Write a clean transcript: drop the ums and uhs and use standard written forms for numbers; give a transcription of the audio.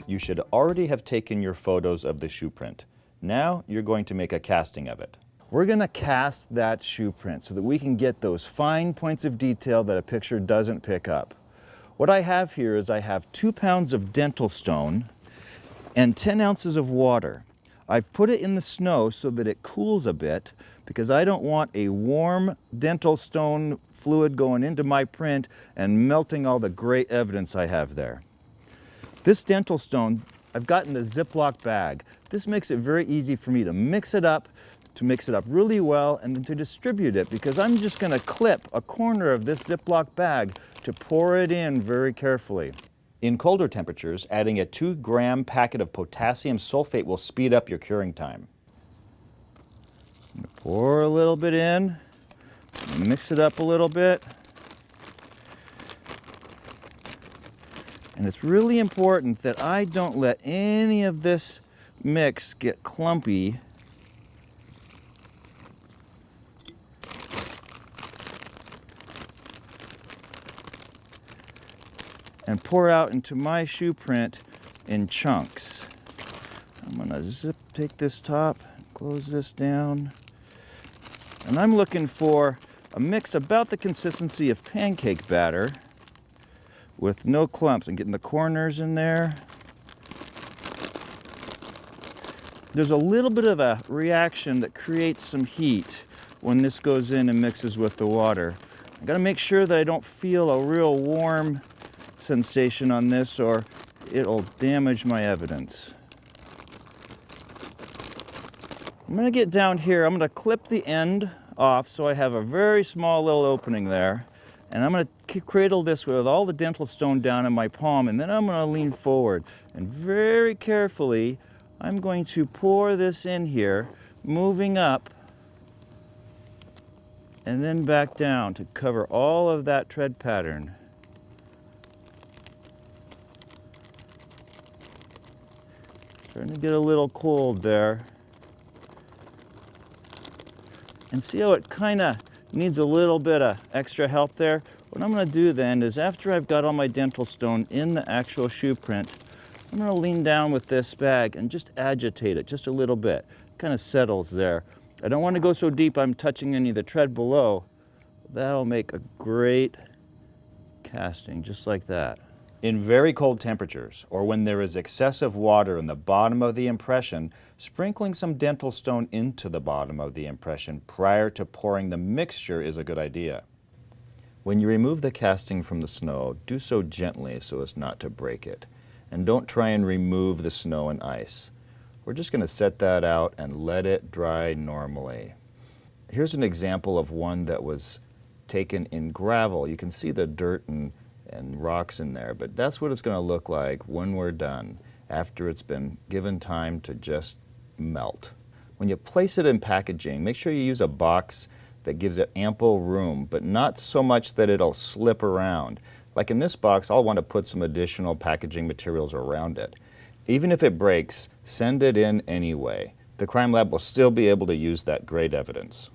You should already have taken your photos of the shoe print. Now you're going to make a casting of it. We're going to cast that shoe print so that we can get those fine points of detail that a picture doesn't pick up. What I have here is I have 2 pounds of dental stone and 10 ounces of water. I've put it in the snow so that it cools a bit because I don't want a warm dental stone fluid going into my print and melting all the great evidence I have there. This dental stone, I've got in a Ziploc bag. This makes it very easy for me to mix it up really well, and then to distribute it, because I'm just going to clip a corner of this Ziploc bag to pour it in very carefully. In colder temperatures, adding a 2-gram packet of potassium sulfate will speed up your curing time. Pour a little bit in, mix it up a little bit. And it's really important that I don't let any of this mix get clumpy. And pour out into my shoe print in chunks. I'm gonna take this top, close this down. And I'm looking for a mix about the consistency of pancake batter with no clumps, and getting the corners in there. There's a little bit of a reaction that creates some heat when this goes in and mixes with the water. I gotta make sure that I don't feel a real warm sensation on this, or it'll damage my evidence. I'm gonna get down here, I'm gonna clip the end off so I have a very small little opening there. And I'm going to cradle this with all the dental stone down in my palm, and then I'm going to lean forward. And very carefully, I'm going to pour this in here, moving up, and then back down to cover all of that tread pattern. Starting to get a little cold there. And see how it kind of needs a little bit of extra help there? What I'm going to do then is, after I've got all my dental stone in the actual shoe print, I'm going to lean down with this bag and just agitate it just a little bit. It kind of settles there. I don't want to go so deep I'm touching any of the tread below. That'll make a great casting, just like that. In very cold temperatures, or when there is excessive water in the bottom of the impression, sprinkling some dental stone into the bottom of the impression prior to pouring the mixture is a good idea. When you remove the casting from the snow, do so gently so as not to break it. And don't try and remove the snow and ice. We're just going to set that out and let it dry normally. Here's an example of one that was taken in gravel. You can see the dirt and rocks in there, but that's what it's going to look like when we're done, after it's been given time to just melt. When you place it in packaging, make sure you use a box that gives it ample room, but not so much that it'll slip around. Like in this box, I'll want to put some additional packaging materials around it. Even if it breaks, send it in anyway. The crime lab will still be able to use that great evidence.